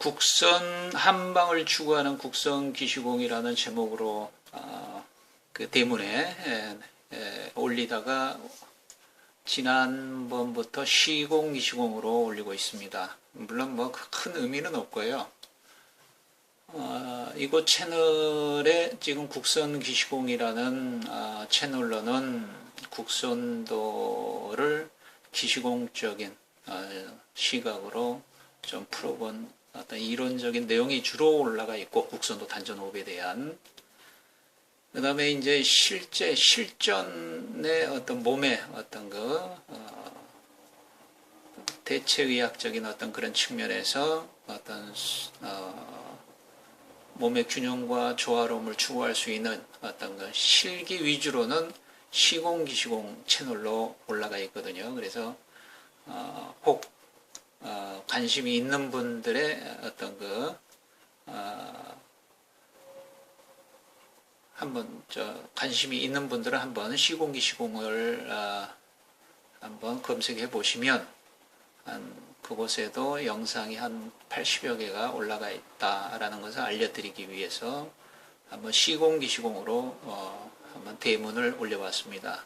국선 한방을 추구하는 국선 기시공이라는 제목으로 그 대문에 올리다가 지난번부터 시공 기시공으로 올리고 있습니다. 물론 뭐 큰 의미는 없고요. 이곳 채널에 지금 국선 기시공이라는 채널로는 국선도를 기시공적인 시각으로 좀 풀어본 어떤 이론적인 내용이 주로 올라가 있고, 국선도 단전 호흡에 대한, 그 다음에 이제 실전의 어떤 몸의 어떤 대체의학적인 어떤 그런 측면에서 어떤 몸의 균형과 조화로움을 추구할 수 있는 어떤 실기 위주로는 시공 기시공 채널로 올라가 있거든요. 그래서 혹 관심이 있는 분들의 어떤 관심이 있는 분들은 한번 시공기 시공을 한번 검색해 보시면 그곳에도 영상이 한 80여 개가 올라가 있다라는 것을 알려드리기 위해서 한번 시공기 시공으로 한번 대문을 올려봤습니다.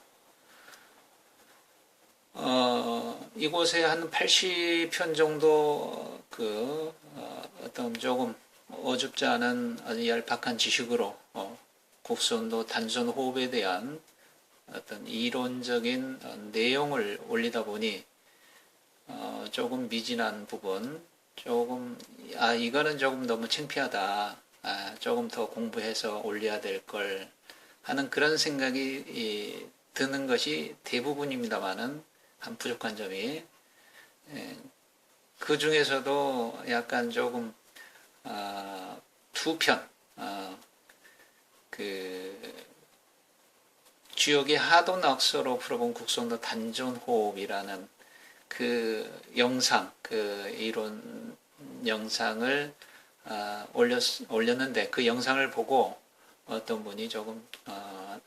이곳에 한 80편 정도 어떤 조금 어줍지 않은 아주 얄팍한 지식으로 국선도 단전 호흡에 대한 어떤 이론적인 내용을 올리다 보니 조금 미진한 부분, 조금 이거는 조금 너무 창피하다, 조금 더 공부해서 올려야 될 걸 하는 그런 생각이 드는 것이 대부분입니다만은 한 부족한 점이, 그 중에서도 약간 조금 두 편, 주역의 하도 낙서로 풀어본 국선도 단전 호흡이라는 그 영상, 그 이론 영상을 올렸는데, 그 영상을 보고 어떤 분이 조금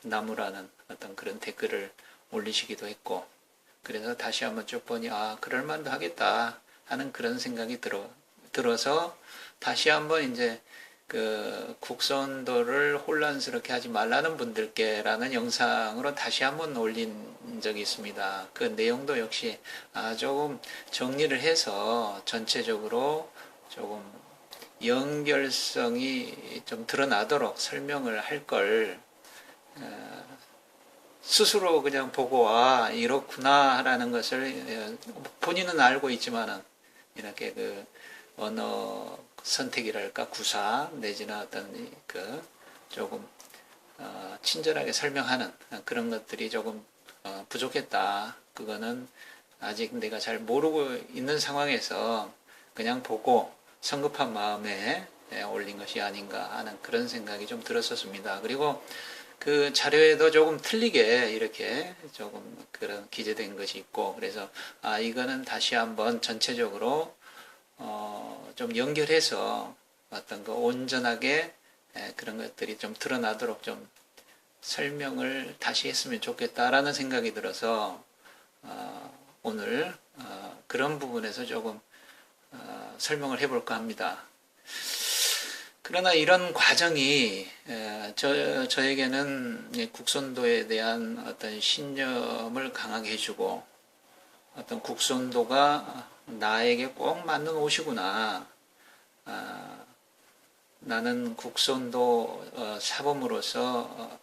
나무라는 어떤 그런 댓글을 올리시기도 했고, 그래서 다시 한번 쭉 보니 그럴만도 하겠다 하는 그런 생각이 들어서 다시 한번 이제 그 국선도를 혼란스럽게 하지 말라는 분들께라는 영상으로 다시 한번 올린 적이 있습니다. 그 내용도 역시 조금 정리를 해서 전체적으로 조금 연결성이 좀 드러나도록 설명을 할 걸, 스스로 그냥 보고 이렇구나 라는 것을 본인은 알고 있지만은 이렇게 그 언어 선택이랄까, 구사 내지는 어떤 조금 친절하게 설명하는 그런 것들이 조금 부족했다. 그거는 아직 내가 잘 모르고 있는 상황에서 그냥 보고 성급한 마음에 올린 것이 아닌가 하는 그런 생각이 좀 들었었습니다. 그리고 그 자료에도 조금 틀리게 이렇게 조금 그런 기재된 것이 있고, 그래서 이거는 다시 한번 전체적으로 좀 연결해서 어떤 온전하게 그런 것들이 좀 드러나도록 좀 설명을 다시 했으면 좋겠다라는 생각이 들어서 오늘 그런 부분에서 조금 설명을 해볼까 합니다. 그러나 이런 과정이 저에게는 국선도에 대한 어떤 신념을 강하게 해주고, 어떤 국선도가 나에게 꼭 맞는 옷이구나, 나는 국선도 사범으로서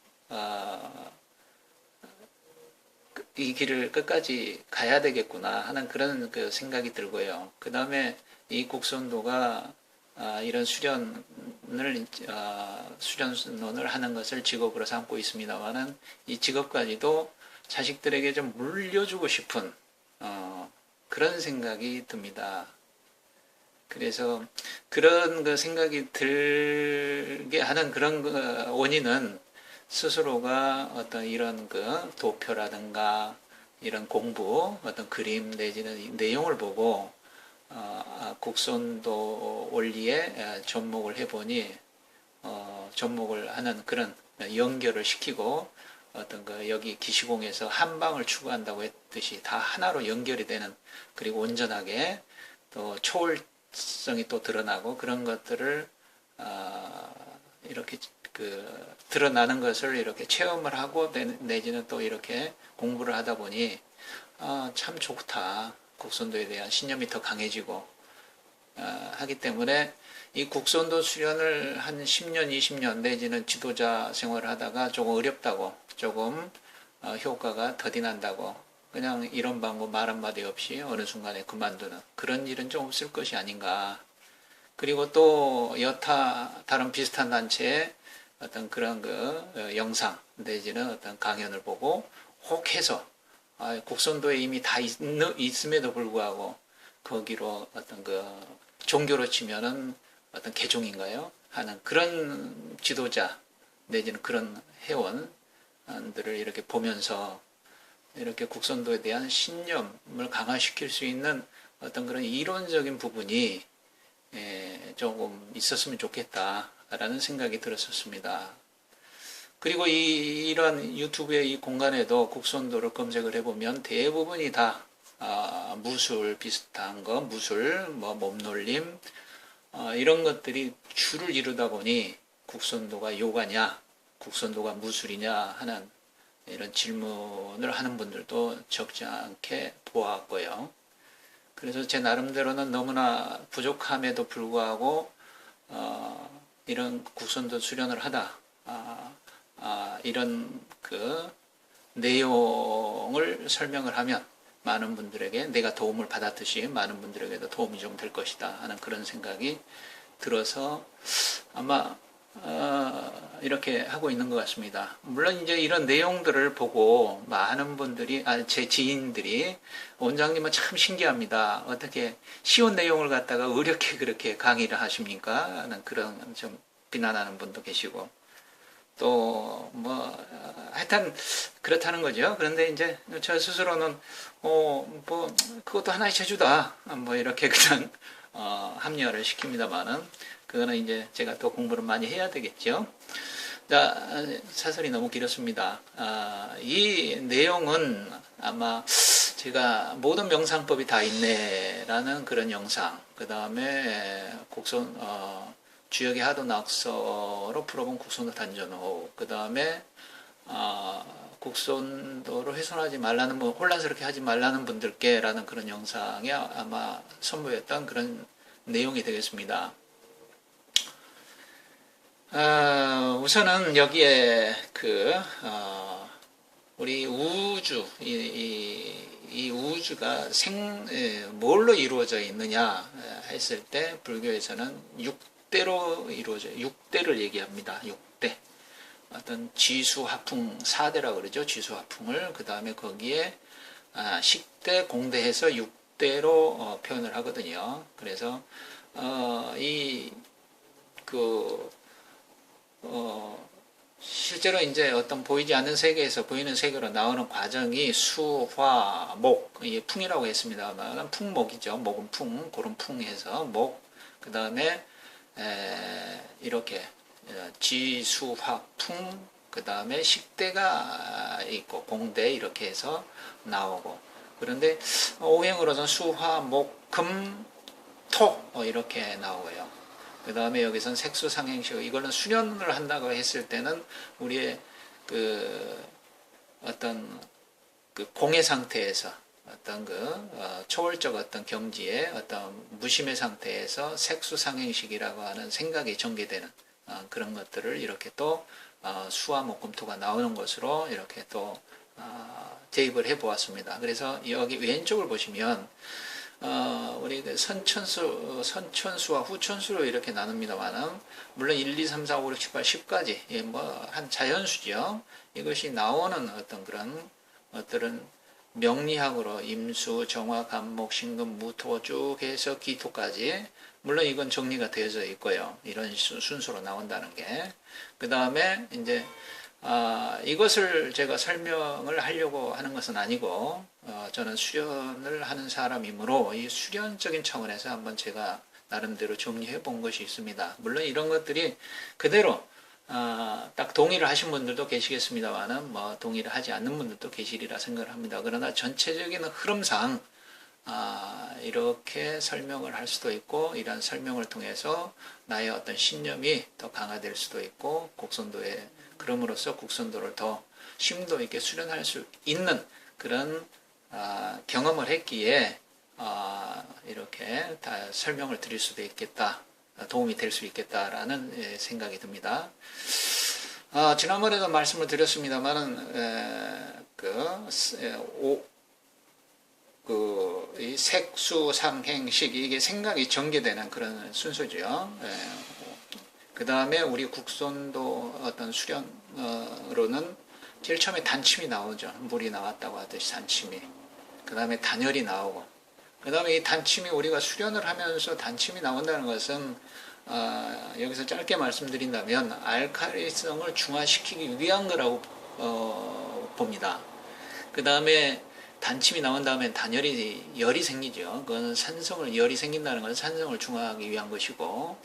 이 길을 끝까지 가야 되겠구나 하는 그런 생각이 들고요. 그 다음에 이 국선도가 이런 수련론을 하는 것을 직업으로 삼고 있습니다만은, 이 직업까지도 자식들에게 좀 물려주고 싶은 그런 생각이 듭니다. 그래서 그런 생각이 들게 하는 그런 원인은 스스로가 어떤 이런 도표라든가 이런 공부, 어떤 그림 내지는 내용을 보고 국선도 원리에 접목을 해보니 접목을 하는 그런 연결을 시키고, 어떤 여기 기시공에서 한방을 추구한다고 했듯이 다 하나로 연결이 되는, 그리고 온전하게 또 초월성 전문성이 또 드러나고 그런 것들을 이렇게 드러나는 것을 이렇게 체험을 하고 내지는 또 이렇게 공부를 하다 보니 참 좋다. 국선도에 대한 신념이 더 강해지고 하기 때문에 이 국선도 수련을 한 10년, 20년 내지는 지도자 생활을 하다가 조금 어렵다고, 조금 효과가 더디 난다고, 그냥 이런 방법 말 한마디 없이 어느 순간에 그만두는 그런 일은 좀 없을 것이 아닌가. 그리고 또 여타 다른 비슷한 단체의 어떤 그런 영상 내지는 어떤 강연을 보고 혹해서 국선도에 이미 다 있음에도 불구하고 거기로 어떤 종교로 치면은 어떤 개종인가요? 하는 그런 지도자 내지는 그런 회원들을 이렇게 보면서 이렇게 국선도에 대한 신념을 강화시킬 수 있는 어떤 그런 이론적인 부분이 조금 있었으면 좋겠다라는 생각이 들었었습니다. 그리고 이런 유튜브의 이 공간에도 국선도를 검색을 해보면 대부분이 다 무술 비슷한 거, 무술, 몸놀림, 이런 것들이 주를 이루다 보니 국선도가 요가냐, 국선도가 무술이냐 하는 이런 질문을 하는 분들도 적지 않게 보았고요. 그래서 제 나름대로는 너무나 부족함에도 불구하고 이런 국선도 수련을 하다 이런 내용을 설명을 하면 많은 분들에게 내가 도움을 받았듯이 많은 분들에게도 도움이 좀 될 것이다 하는 그런 생각이 들어서 아마 이렇게 하고 있는 것 같습니다. 물론 이제 이런 내용들을 보고 많은 분들이 제 지인들이 원장님은 참 신기합니다. 어떻게 쉬운 내용을 갖다가 어렵게 그렇게 강의를 하십니까? 하는 그런 좀 비난하는 분도 계시고 또 하여튼 그렇다는 거죠. 그런데 이제 저 스스로는 그것도 하나의 재주다 이렇게 그냥 합리화를 시킵니다만은 그거는 이제 제가 또 공부를 많이 해야 되겠죠. 자, 사설이 너무 길었습니다. 이 내용은 아마 제가 모든 명상법이 다 있네라는 그런 영상, 그 다음에 주역의 하도 낙서로 풀어본 국선도 단전호, 그 다음에 국선도로 훼손하지 말라는 혼란스럽게 하지 말라는 분들께라는 그런 영상에 아마 선보였던 그런 내용이 되겠습니다. 우선은 여기에 우리 우주, 이 우주가 뭘로 이루어져 있느냐 했을 때 불교에서는 6대로 이루어져요. 6대를 얘기합니다. 6대. 어떤 지수화풍 4대라고 그러죠. 지수화풍을 그 다음에 거기에 식대, 공대해서 6대로 표현을 하거든요. 그래서 실제로 이제 어떤 보이지 않는 세계에서 보이는 세계로 나오는 과정이 수, 화, 목, 풍이라고 했습니다만 풍목이죠. 목은 풍, 그런 풍에서 목, 그 다음에 이렇게 지, 수, 화, 풍, 그 다음에 식대가 있고 공대 이렇게 해서 나오고 그런데 오행으로는 수, 화, 목, 금, 토 이렇게 나오고요. 그 다음에 여기서는 색수상행식 이거는 수련을 한다고 했을 때는 우리의 어떤 공의 상태에서 어떤 초월적 어떤 경지의 어떤 무심의 상태에서 색수상행식이라고 하는 생각이 전개되는 그런 것들을 이렇게 또 수화 목금토가 나오는 것으로 이렇게 또 대입을 해 보았습니다. 그래서 여기 왼쪽을 보시면 우리 선천수와 후천수로 이렇게 나눕니다만은 물론 1, 2, 3, 4, 5, 6, 7, 8, 10까지 한 자연수죠. 이것이 나오는 어떤 그런 것들은 명리학으로 임수, 정화, 간목, 신금, 무토 쭉 해서 기토까지 물론 이건 정리가 되어져 있고요. 이런 순서로 나온다는 게. 그 다음에 이제 이것을 제가 설명을 하려고 하는 것은 아니고 저는 수련을 하는 사람이므로 이 수련적인 차원에서 한번 제가 나름대로 정리해 본 것이 있습니다. 물론 이런 것들이 그대로 딱 동의를 하신 분들도 계시겠습니다만은 동의를 하지 않는 분들도 계시리라 생각을 합니다. 그러나 전체적인 흐름상 이렇게 설명을 할 수도 있고, 이러한 설명을 통해서 나의 어떤 신념이 더 강화될 수도 있고, 그럼으로써 국선도를 더 심도 있게 수련할 수 있는 그런 경험을 했기에 이렇게 다 설명을 드릴 수도 있겠다, 도움이 될 수 있겠다라는 생각이 듭니다. 지난번에도 말씀을 드렸습니다만은 이 색수상행식 이게 생각이 전개되는 그런 순서죠. 그 다음에 우리 국선도 어떤 수련으로는 제일 처음에 단침이 나오죠. 물이 나왔다고 하듯이 단침이. 그 다음에 단열이 나오고. 그 다음에 이 단침이 우리가 수련을 하면서 단침이 나온다는 것은 여기서 짧게 말씀드린다면 알칼리성을 중화시키기 위한 거라고 봅니다. 그 다음에 단침이 나온 다음에 열이 생기죠. 그거는 열이 생긴다는 것은 산성을 중화하기 위한 것이고,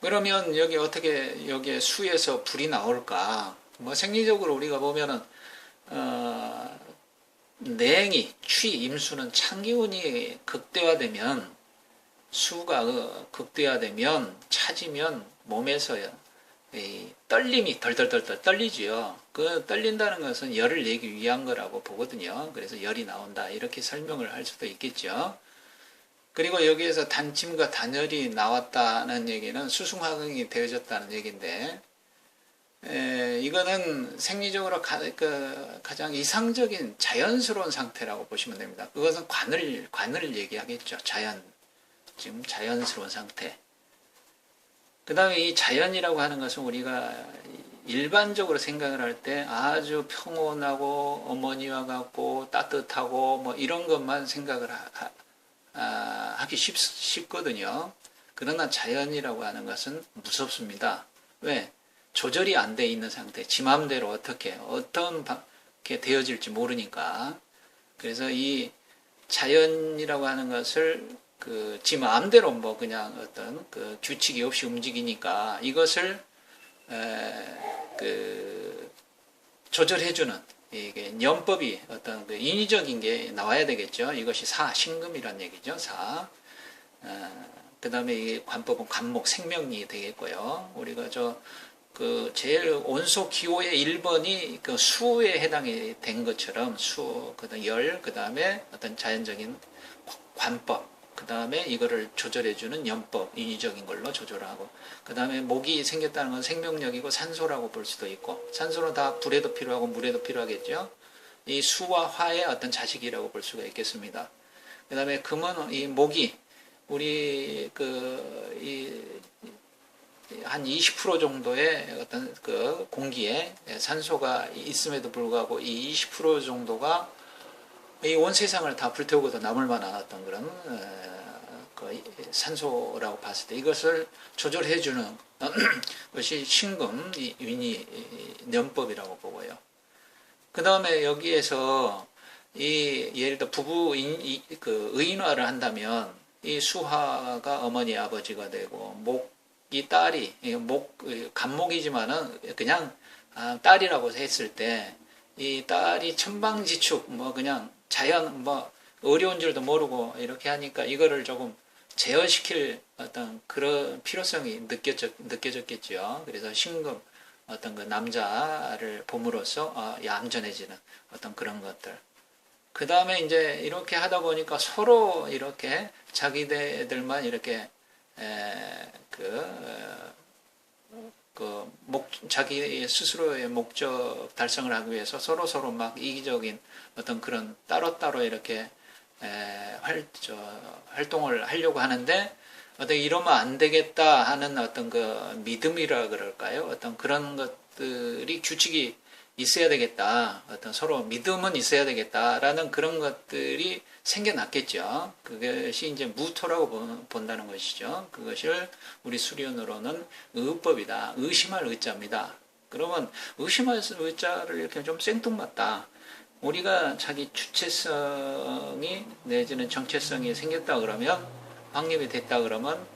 그러면 여기에 수에서 불이 나올까? 생리적으로 우리가 보면은, 냉이, 취, 임수는 찬기운이 극대화되면, 수가 극대화되면, 차지면 몸에서 이 떨림이 덜덜덜 떨리지요. 그 떨린다는 것은 열을 내기 위한 거라고 보거든요. 그래서 열이 나온다. 이렇게 설명을 할 수도 있겠죠. 그리고 여기에서 단침과 단열이 나왔다는 얘기는 수승화학이 되어졌다는 얘기인데, 이거는 생리적으로 가장 이상적인 자연스러운 상태라고 보시면 됩니다. 그것은 관을 얘기하겠죠. 지금 자연스러운 상태. 그 다음에 이 자연이라고 하는 것은 우리가 일반적으로 생각을 할 때 아주 평온하고 어머니와 같고 따뜻하고 이런 것만 생각을 하기 쉽거든요. 그러나 자연이라고 하는 것은 무섭습니다. 왜? 조절이 안 돼 있는 상태, 지 마음대로 어떻게 되어질지 모르니까. 그래서 이 자연이라고 하는 것을 지 마음대로 그냥 어떤 규칙이 없이 움직이니까 이것을 조절해주는 이게 연법이 어떤 인위적인 게 나와야 되겠죠. 이것이 신금이란 얘기죠. 그 다음에 이 관법은 관목, 생명이 되겠고요. 우리가 제일 온소 기호의 1번이 수에 해당이 된 것처럼 그다음 열, 그 다음에 어떤 자연적인 관법, 그 다음에 이거를 조절해주는 연법, 인위적인 걸로 조절하고, 그 다음에 목이 생겼다는 건 생명력이고 산소라고 볼 수도 있고, 산소는 다 불에도 필요하고 물에도 필요하겠죠. 이 수와 화의 어떤 자식이라고 볼 수가 있겠습니다. 그 다음에 금은 이 목이 우리 한 20% 정도의 어떤 공기에 산소가 있음에도 불구하고 이 20% 정도가 이 온 세상을 다 불태우고도 남을 만한 어떤 그런 산소라고 봤을 때 이것을 조절해주는 것이 신금, 위니, 연법이라고 보고요. 그 다음에 여기에서 예를 들어 부부 의인화를 한다면 이 수화가 어머니 아버지가 되고 이 딸이 간목이지만은 그냥 딸이라고 했을 때 이 딸이 천방지축 그냥 자연 어려운 줄도 모르고 이렇게 하니까 이거를 조금 제어시킬 어떤 그런 필요성이 느껴졌겠죠. 그래서 신금 어떤 남자를 봄으로써 얌전해지는 어떤 그런 것들. 그 다음에 이제 이렇게 하다 보니까 서로 이렇게 자기들만 이렇게 자기 스스로의 목적 달성을 하기 위해서 서로 막 이기적인 어떤 그런 따로따로 이렇게 활동을 하려고 하는데 어떻게 이러면 안 되겠다 하는 어떤 믿음이라 그럴까요? 어떤 그런 것들이 규칙이 있어야 되겠다. 어떤 서로 믿음은 있어야 되겠다라는 그런 것들이 생겨났겠죠. 그것이 이제 무토라고 본다는 것이죠. 그것을 우리 수련으로는 의법이다. 의심할 의자입니다. 그러면 의심할 의자를 이렇게 좀 생뚱맞다. 우리가 자기 주체성이 내지는 정체성이 생겼다 그러면 확립이 됐다 그러면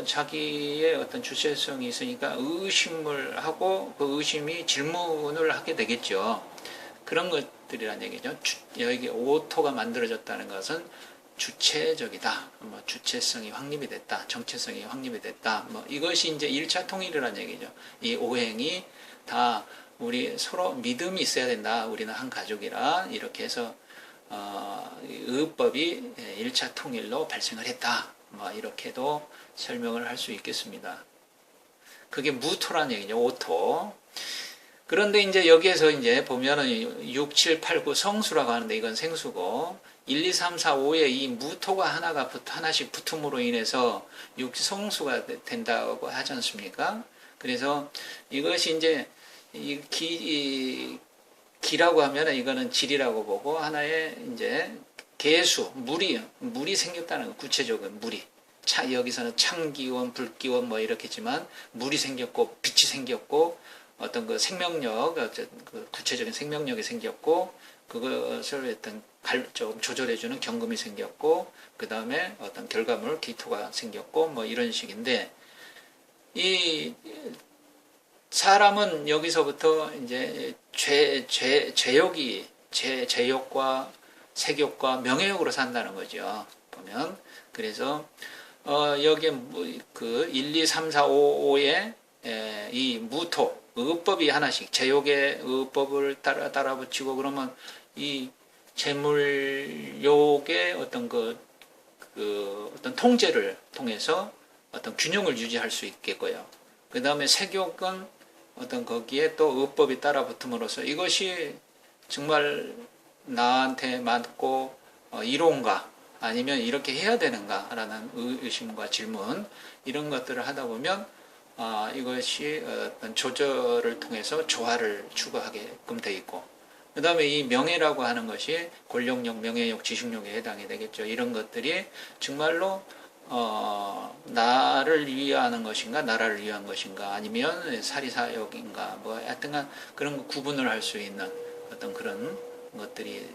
자기의 어떤 주체성이 있으니까 의심을 하고 그 의심이 질문을 하게 되겠죠. 그런 것들이란 얘기죠. 여기 오토가 만들어졌다는 것은 주체적이다. 뭐 주체성이 확립이 됐다. 정체성이 확립이 됐다. 뭐 이것이 이제 1차 통일이라는 얘기죠. 이 오행이 다 우리 서로 믿음이 있어야 된다. 우리는 한 가족이라 이렇게 해서 의법이 1차 통일로 발생을 했다. 뭐 이렇게도 설명을 할 수 있겠습니다. 그게 무토란 얘기죠. 오토. 그런데 이제 여기에서 이제 보면은 6, 7, 8, 9 성수라고 하는데 이건 생수고 1, 2, 3, 4, 5에 이 무토가 하나씩 붙음으로 인해서 6성수가 된다고 하지 않습니까? 그래서 이것이 이제 기라고 하면은 이거는 질이라고 보고 하나의 이제 개수, 물이 생겼다는 거, 구체적인 물이. 여기서는 창기원, 불기원 뭐 이렇겠지만 물이 생겼고 빛이 생겼고 어떤 그 생명력, 그 구체적인 생명력이 생겼고 그것을 좀 조절해주는 경금이 생겼고 그 다음에 어떤 결과물 기토가 생겼고 뭐 이런 식인데 이 사람은 여기서부터 이제 제욕과 색욕과 명예욕으로 산다는 거죠. 보면 그래서 여기에 그 1, 2, 3, 4, 5, 5에 이 무토 의법이 하나씩 제욕의 의법을 따라 붙이고 그러면 이 재물욕의 어떤 어떤 통제를 통해서 어떤 균형을 유지할 수 있겠고요. 그 다음에 색욕은 어떤 거기에 또 의법이 따라 붙음으로써 이것이 정말 나한테 맞고 이로운가 아니면 이렇게 해야 되는가라는 의심과 질문 이런 것들을 하다 보면 이것이 어떤 조절을 통해서 조화를 추구하게끔 되어 있고 그 다음에 이 명예라고 하는 것이 권력욕, 명예욕, 지식욕에 해당이 되겠죠. 이런 것들이 정말로 나를 위하는 것인가 나라를 위한 것인가 아니면 사리사욕인가 뭐 하여튼간 그런 구분을 할 수 있는 어떤 그런 것들이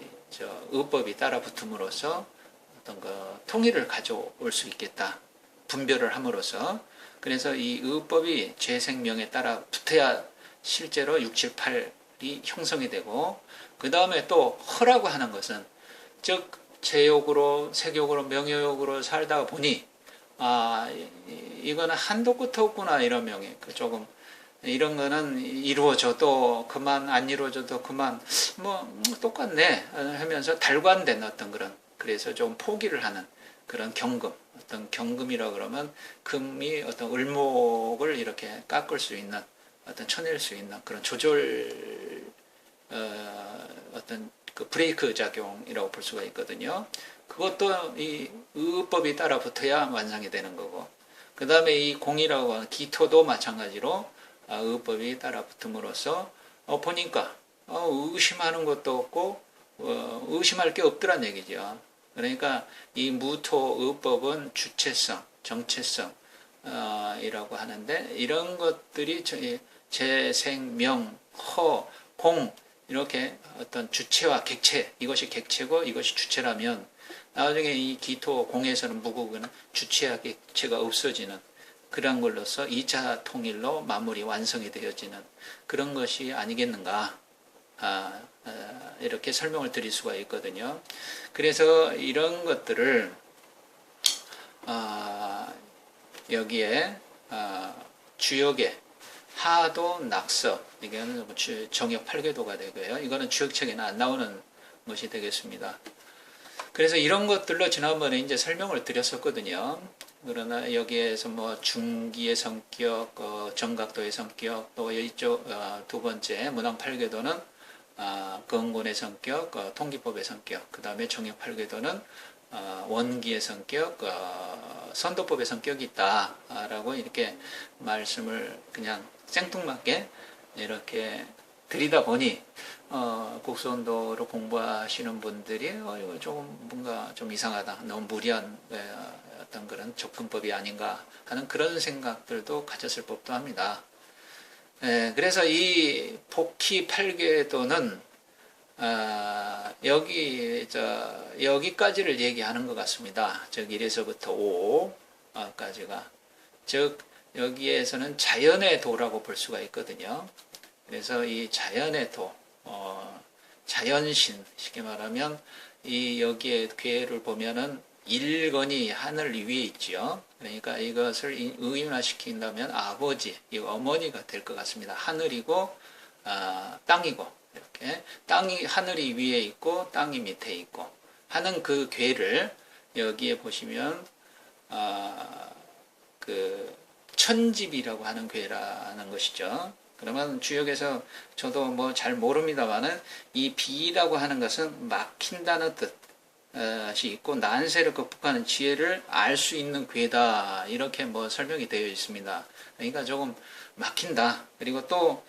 의법이 따라 붙음으로써 어떤 통일을 가져올 수 있겠다. 분별을 함으로써 그래서 이 의법이 죄생명에 따라 붙어야 실제로 6, 7, 8이 형성이 되고 그 다음에 또 허라고 하는 것은 즉 제욕으로 색욕으로 명예욕으로 살다 보니 이거는 한도 끝도 없구나 이런 명예 조금 이런 거는 이루어져도 그만 안 이루어져도 그만 뭐 똑같네 하면서 달관된 어떤 그런 그래서 좀 포기를 하는 그런 경금 어떤 경금이라 그러면 금이 어떤 을목을 이렇게 깎을 수 있는 어떤 쳐낼 수 있는 그런 조절 어떤 그 브레이크 작용이라고 볼 수가 있거든요. 그것도 이 의법이 따라 붙어야 완성이 되는 거고 그 다음에 이 공이라고 하는 기토도 마찬가지로 의법이 따라 붙음으로써 보니까 의심하는 것도 없고 의심할 게 없더란 얘기죠. 그러니까 이 무토 의법은 주체성, 정체성 이라고 하는데 이런 것들이 재생, 명, 허, 공 이렇게 어떤 주체와 객체 이것이 객체고 이것이 주체라면 나중에 이 기토 공에서는 무국은 주체와 객체가 없어지는 그런 걸로서 2차 통일로 마무리 완성이 되어지는 그런 것이 아니겠는가 이렇게 설명을 드릴 수가 있거든요. 그래서 이런 것들을 여기에 주역에 하도 낙서 이거는 정역 8궤도가 되고요. 이거는 주역책에는 안 나오는 것이 되겠습니다. 그래서 이런 것들로 지난번에 이제 설명을 드렸었거든요. 그러나 여기에서 뭐 중기의 성격, 정각도의 성격, 또 이쪽 두 번째 문왕 8궤도는 건곤의 성격, 통기법의 성격, 그 다음에 정역 8궤도는 원기의 성격, 선도법의 성격이 있다라고 이렇게 말씀을 그냥 생뚱맞게 이렇게 드리다 보니 국수원도로 공부하시는 분들이 이거 조금 뭔가 좀 이상하다, 너무 무리한 어떤 그런 접근법이 아닌가 하는 그런 생각들도 가졌을 법도 합니다. 그래서 이 복희 8궤도는 여기까지를 얘기하는 것 같습니다. 즉 1에서부터 5까지가 즉 여기에서는 자연의 도라고 볼 수가 있거든요. 그래서 이 자연의 도 자연신, 쉽게 말하면 이 여기에 괴를 보면은 일건이 하늘 위에 있지요. 그러니까 이것을 의인화시킨다면 아버지, 이 어머니가 될 것 같습니다. 하늘이고 땅이고 이렇게 땅이 하늘이 위에 있고 땅이 밑에 있고 하는 그 괴를 여기에 보시면 그 천집이라고 하는 괴라는 것이죠. 그러면 주역에서 저도 뭐 잘 모릅니다만은 이 비라고 하는 것은 막힌다는 뜻이 있고 난세를 극복하는 지혜를 알 수 있는 괴다 이렇게 뭐 설명이 되어 있습니다. 그러니까 조금 막힌다. 그리고 또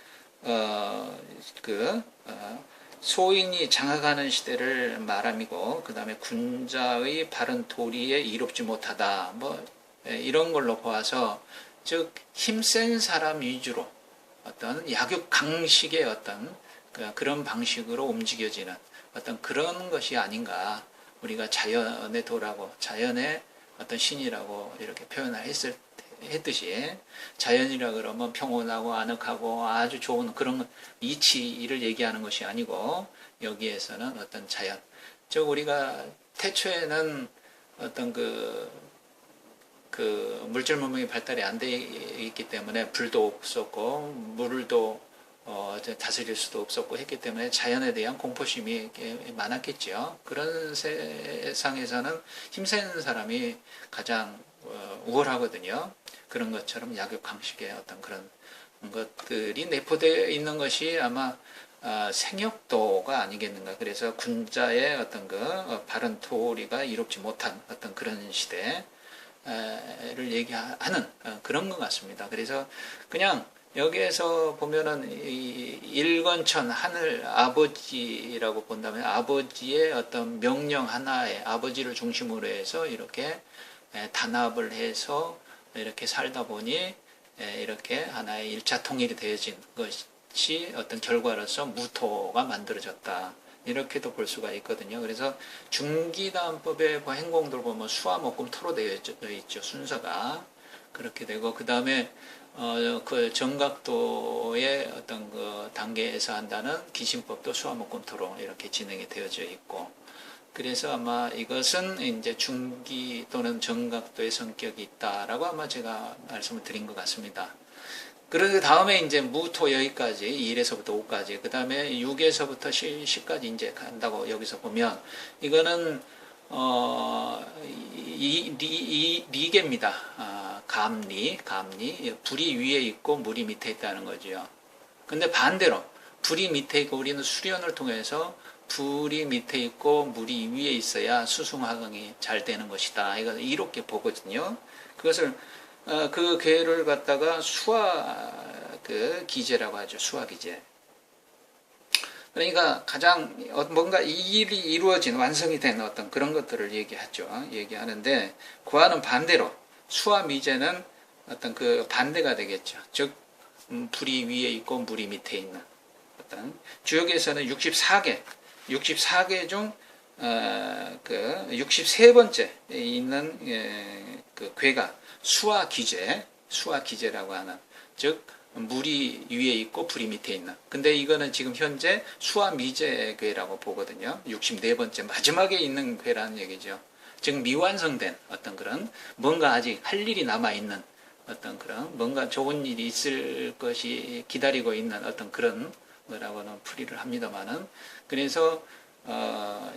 소인이 장악하는 시대를 말함이고 그 다음에 군자의 바른 도리에 이롭지 못하다. 뭐 이런 걸로 보아서 즉 힘센 사람 위주로 어떤 약육 강식의 어떤 그런 방식으로 움직여지는 어떤 그런 것이 아닌가. 우리가 자연의 도라고 자연의 어떤 신이라고 이렇게 표현을 했듯이 자연이라 그러면 평온하고 아늑하고 아주 좋은 그런 이치를 얘기하는 것이 아니고 여기에서는 어떤 자연. 즉 우리가 태초에는 어떤 그 물질 문명이 발달이 안 돼 있기 때문에 불도 없었고 물도 다스릴 수도 없었고 했기 때문에 자연에 대한 공포심이 많았겠죠. 그런 세상에서는 힘센 사람이 가장 우월하거든요. 그런 것처럼 약육강식의 어떤 그런 것들이 내포되어 있는 것이 아마 생역도가 아니겠는가. 그래서 군자의 어떤 바른 도리가 이롭지 못한 어떤 그런 시대 를 얘기하는 그런 것 같습니다. 그래서 그냥 여기에서 보면은 일건천 하늘 아버지라고 본다면 아버지의 어떤 명령 하나에 아버지를 중심으로 해서 이렇게 단합을 해서 이렇게 살다 보니 이렇게 하나의 일차 통일이 되어진 것이 어떤 결과로서 무토가 만들어졌다. 이렇게도 볼 수가 있거든요. 그래서 중기다음법의 행공들 보면 수화 목금 토로 되어 있죠. 순서가 그렇게 되고 그 다음에 그 정각도의 어떤 그 단계에서 한다는 기신법도 수화 목금 토로 이렇게 진행이 되어져 있고 그래서 아마 이것은 이제 중기 또는 정각도의 성격이 있다라고 아마 제가 말씀을 드린 것 같습니다. 그 다음에 이제 무토 여기까지 1에서부터 5까지 그 다음에 6에서부터 10까지 이제 간다고 여기서 보면 이거는 리계입니다. 감리 불이 위에 있고 물이 밑에 있다는 거죠. 근데 반대로 불이 밑에 있고 우리는 수련을 통해서 불이 밑에 있고 물이 위에 있어야 수승화강이 잘 되는 것이다. 이렇게 보거든요. 그것을 그 괴를 갖다가 기제라고 하죠. 수화기제. 그러니까 가장 뭔가 이 일이 이루어진 완성이 된 어떤 그런 것들을 얘기하는데 그와는 반대로 수화미제는 어떤 그 반대가 되겠죠. 즉 불이 위에 있고 물이 밑에 있는 어떤 주역에서는 64개 중 63번째 있는 그 괴가 수화기제라고 하는 즉 물이 위에 있고 불이 밑에 있는. 근데 이거는 지금 현재 수화미제괴라고 보거든요. 64번째 마지막에 있는 괴라는 얘기죠. 즉 미완성된 어떤 그런 뭔가 아직 할 일이 남아 있는 어떤 그런 뭔가 좋은 일이 있을 것이 기다리고 있는 어떤 그런 거라고는 풀이를 합니다만은 그래서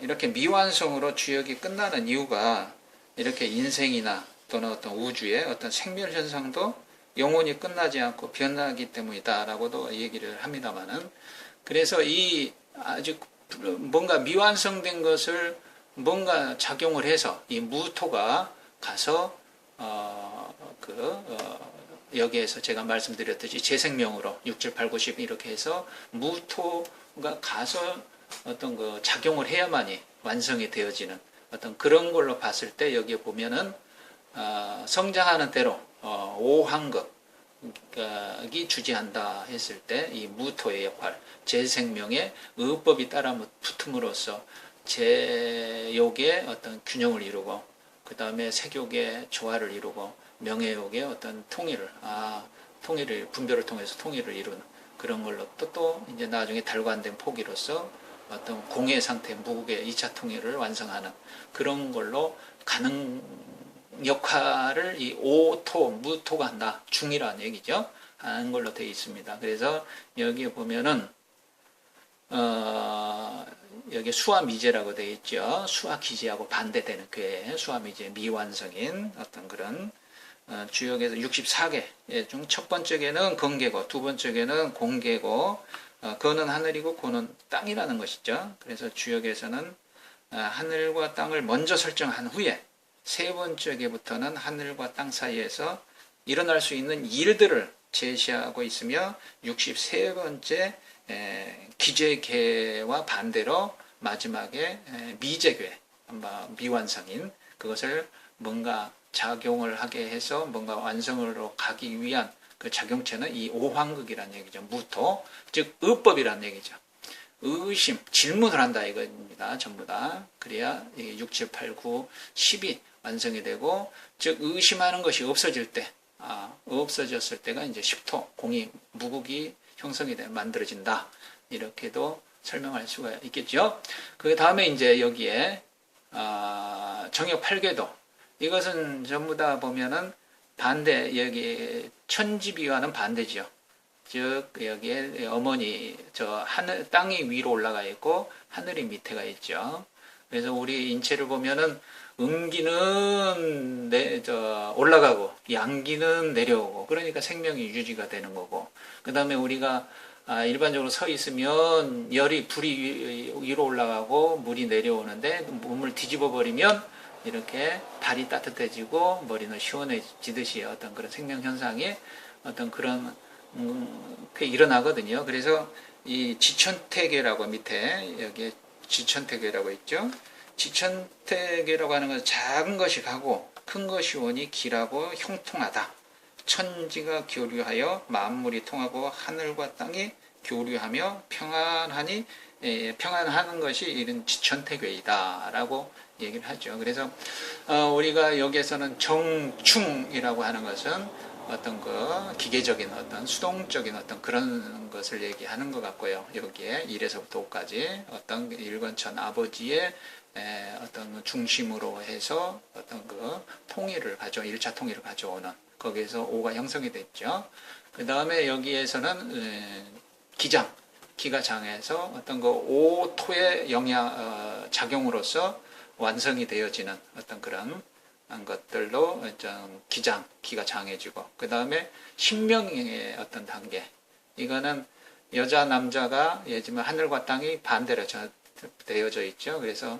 이렇게 미완성으로 주역이 끝나는 이유가 이렇게 인생이나 또는 어떤 우주의 어떤 생멸 현상도 영원히 끝나지 않고 변하기 때문이다라고도 얘기를 합니다만은 그래서 이 아직 뭔가 미완성된 것을 뭔가 작용을 해서 이 무토가 가서 여기에서 제가 말씀드렸듯이 재생명으로 6, 7, 8, 9, 10 이렇게 해서 무토가 가서 어떤 작용을 해야만이 완성이 되어지는 어떤 그런 걸로 봤을 때 여기에 보면은 성장하는 대로 5환극이 주지한다 했을 때 이 무토의 역할, 재생명의 의법이 따라 붙음으로써 제욕의 어떤 균형을 이루고 그 다음에 색욕의 조화를 이루고 명예욕의 어떤 통일을 분별을 통해서 통일을 이루는 그런 걸로 또 이제 나중에 달관된 포기로서 어떤 공의 상태, 무국의 2차 통일을 완성하는 그런 걸로 가능 역할을 이 오토, 무토가 한다. 중이라는 얘기죠. 하는 걸로 되어 있습니다. 그래서 여기에 보면은 여기 수화미제라고 되어 있죠. 수화기제하고 반대되는 그의 수화미제 미완성인 어떤 그런 주역에서 64개 중 첫 번째는 건계고 두 번째는 공계고 거는 하늘이고 고는 땅이라는 것이죠. 그래서 주역에서는 하늘과 땅을 먼저 설정한 후에 세 번째 계부터는 하늘과 땅 사이에서 일어날 수 있는 일들을 제시하고 있으며 63번째 기재계와 반대로 마지막에 미재계, 미완성인 그것을 뭔가 작용을 하게 해서 뭔가 완성으로 가기 위한 그 작용체는 이 오황극이라는 얘기죠. 무토, 즉 의법이라는 얘기죠. 의심, 질문을 한다 이겁니다. 전부 다. 그래야 6, 7, 8, 9, 10이 완성이 되고 즉 의심하는 것이 없어질 때 없어졌을 때가 이제 10토, 공이, 무국이 형성이 만들어진다. 이렇게도 설명할 수가 있겠죠. 그 다음에 이제 여기에 정역 8궤도 이것은 전부 다 보면은 반대 여기 천지비와는 반대죠. 즉 여기에 어머니 저 하늘 땅이 위로 올라가 있고 하늘이 밑에가 있죠. 그래서 우리 인체를 보면은 음기는 올라가고 양기는 내려오고 그러니까 생명이 유지가 되는 거고 그 다음에 우리가 일반적으로 서 있으면 불이 위로 올라가고 물이 내려오는데 몸을 뒤집어 버리면 이렇게 발이 따뜻해지고 머리는 시원해지듯이 어떤 그런 생명 현상이 어떤 그런 게 일어나거든요. 그래서 이 지천태계라고 밑에 여기에 지천태계라고 있죠. 지천태계라고 하는 것은 작은 것이 가고 큰 것이 오니 길하고 형통하다. 천지가 교류하여 만물이 통하고 하늘과 땅이 교류하며 평안하는 것이 이런 지천태계이다라고 얘기를 하죠. 그래서 우리가 여기에서는 정충이라고 하는 것은 어떤 그 기계적인 어떤 수동적인 어떤 그런 것을 얘기하는 것 같고요. 여기에 1에서부터 5까지 어떤 일권천 아버지의 어떤 중심으로 해서 어떤 그 통일을 1차 통일을 가져오는 거기에서 5가 형성이 됐죠. 그 다음에 여기에서는 기장, 기가 장에서 어떤 그 5토의 작용으로서 완성이 되어지는 어떤 그런 것들로 기장, 기가 장해지고 그 다음에 신명의 어떤 단계 이거는 여자 남자가 예지만 하늘과 땅이 반대로 되어져 있죠. 그래서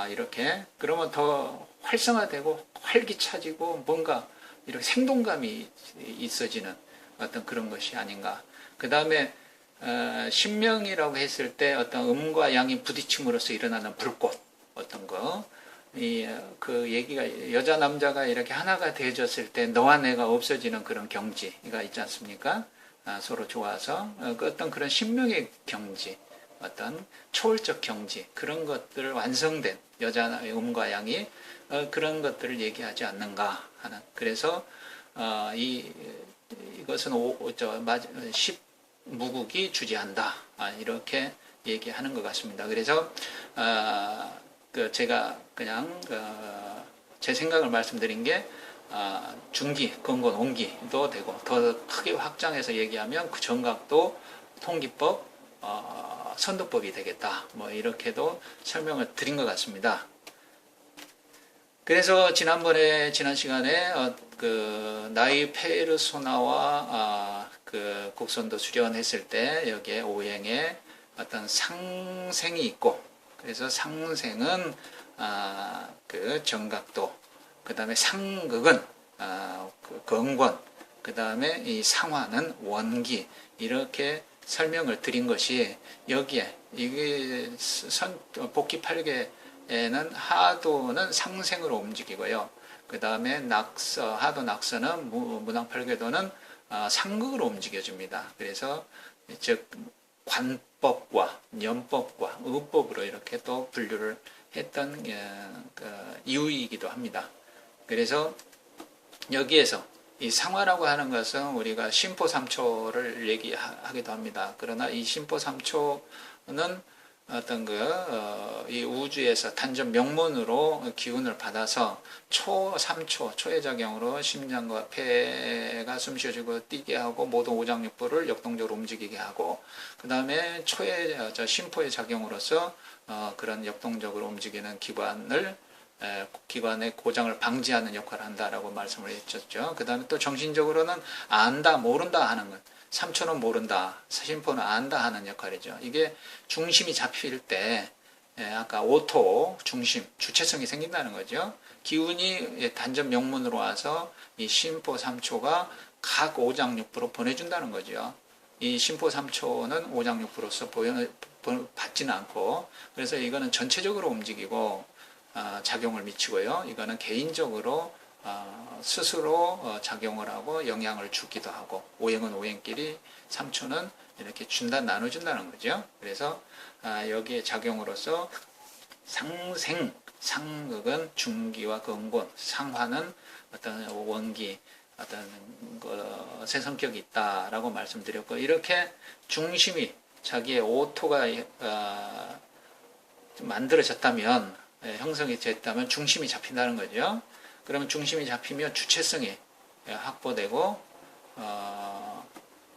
이렇게 그러면 더 활성화되고 활기차지고 뭔가 이렇게 생동감이 있어지는 어떤 그런 것이 아닌가. 그 다음에 신명이라고 했을 때 어떤 음과 양이 부딪힘으로써 일어나는 불꽃 어떤 거. 그 얘기가 여자 남자가 이렇게 하나가 되어졌을 때 너와 내가 없어지는 그런 경지가 있지 않습니까? 서로 좋아서 그 어떤 그런 신명의 경지, 어떤 초월적 경지 그런 것들 완성된 여자 음과 양이 그런 것들을 얘기하지 않는가 하는. 그래서 이것은 10 무국이 주재한다 이렇게 얘기하는 것 같습니다. 그래서 제가 그냥 제 생각을 말씀드린 게 중기, 건건, 온기도 되고 더 크게 확장해서 얘기하면 그 정각도 통기법, 선도법이 되겠다. 뭐 이렇게도 설명을 드린 것 같습니다. 그래서 지난 시간에 그 나이 페르소나와 그 곡선도 수련했을 때 여기에 오행에 어떤 상생이 있고 그래서 상생은 그 정각도, 그 다음에 상극은 그 건권, 그 다음에 이 상화는 원기 이렇게 설명을 드린 것이 여기에 이게 복기 8개에는 하도는 상생으로 움직이고요. 그 다음에 하도 낙서는 문왕 8궤도는 상극으로 움직여줍니다. 그래서 즉 관법과 년법과 의법으로 이렇게 또 분류를 했던 이유이기도 합니다. 그래서 여기에서 이 상화라고 하는 것은 우리가 심포 3초를 얘기하기도 합니다. 그러나 이 심포 3초는 어떤 이 우주에서 단전 명문으로 기운을 받아서 3초, 초의 작용으로 심장과 폐가 숨 쉬어지고 뛰게 하고 모든 오장육부를 역동적으로 움직이게 하고, 그 다음에 심포의 작용으로서 그런 역동적으로 움직이는 기관의 고장을 방지하는 역할을 한다라고 말씀을 해주셨죠. 그 다음에 또 정신적으로는 안다, 모른다 하는 것. 3초는 모른다, 심포는 안다 하는 역할이죠. 이게 중심이 잡힐 때 아까 오토, 중심, 주체성이 생긴다는 거죠. 기운이 단전 명문으로 와서 이 심포 3초가 각 오장육부로 보내준다는 거죠. 이 심포 3초는 오장육부로서 받지는 않고, 그래서 이거는 전체적으로 움직이고 작용을 미치고요. 이거는 개인적으로 스스로 작용을 하고 영향을 주기도 하고, 오행은 오행끼리, 3초는 이렇게 나눠준다는 거죠. 그래서 여기에 작용으로서 상극은 중기와 근본, 상화는 어떤 원기, 어떤 것의 성격이 있다라고 말씀드렸고, 이렇게 중심이 자기의 오토가 만들어졌다면, 형성이 됐다면 중심이 잡힌다는 거죠. 그러면 중심이 잡히면 주체성이 확보되고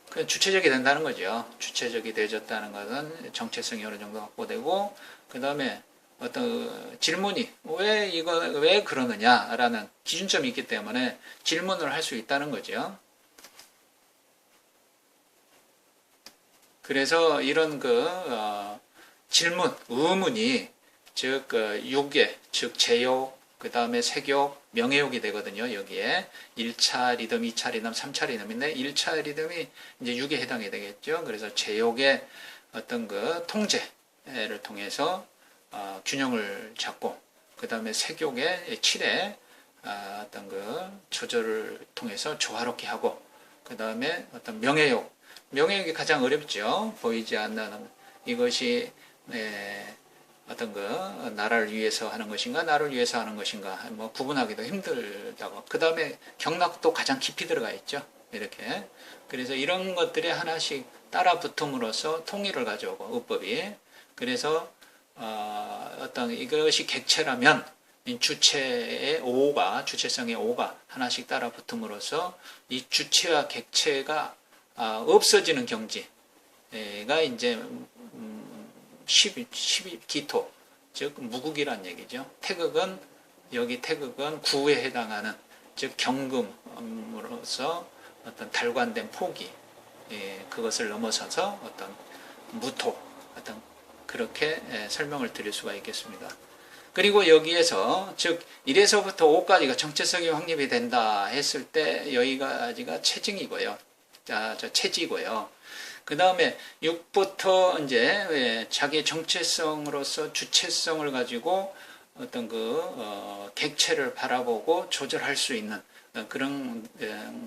그냥 주체적이 된다는 거죠. 주체적이 되어졌다는 것은 정체성이 어느 정도 확보되고, 그 다음에 어떤 질문이 왜 그러느냐라는 기준점이 있기 때문에 질문을 할 수 있다는 거죠. 그래서 이런 질문, 의문이 즉 육계, 즉 제욕, 그 다음에 색욕, 명예욕이 되거든요. 여기에 1차 리듬, 2차 리듬, 3차 리듬인데 1차 리듬이 이제 육에 해당이 되겠죠. 그래서 제욕의 어떤 통제를 통해서 균형을 잡고, 그 다음에 색욕의 7의 어떤 조절을 통해서 조화롭게 하고, 그 다음에 어떤 명예욕이 가장 어렵죠. 보이지 않는 이것이 어떤 나라를 위해서 하는 것인가, 나를 위해서 하는 것인가, 구분하기도 힘들다고. 그 다음에 경락도 가장 깊이 들어가 있죠. 이렇게. 그래서 이런 것들이 하나씩 따라 붙음으로써 통일을 가져오고, 의법이. 그래서, 어떤 이것이 객체라면, 주체의 주체성의 오가 하나씩 따라 붙음으로써 이 주체와 객체가 없어지는 경지가 이제 12기토, 즉 무국이란 얘기죠. 여기 태극은 구에 해당하는, 즉 경금으로서 어떤 달관된 포기, 그것을 넘어서서 어떤 무토, 어떤 그렇게 설명을 드릴 수가 있겠습니다. 그리고 여기에서 즉 1에서부터 5까지가 정체성이 확립이 된다 했을 때 여기까지가 체증이고요. 체지고요. 그 다음에 6부터 이제 자기의 정체성으로서 주체성을 가지고 어떤 객체를 바라보고 조절할 수 있는 그런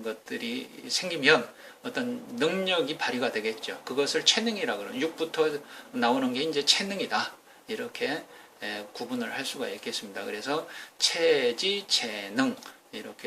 것들이 생기면 어떤 능력이 발휘가 되겠죠. 그것을 체능이라고 그러는, 6부터 나오는 게 이제 체능이다. 이렇게 구분을 할 수가 있겠습니다. 그래서 체지, 체능 이렇게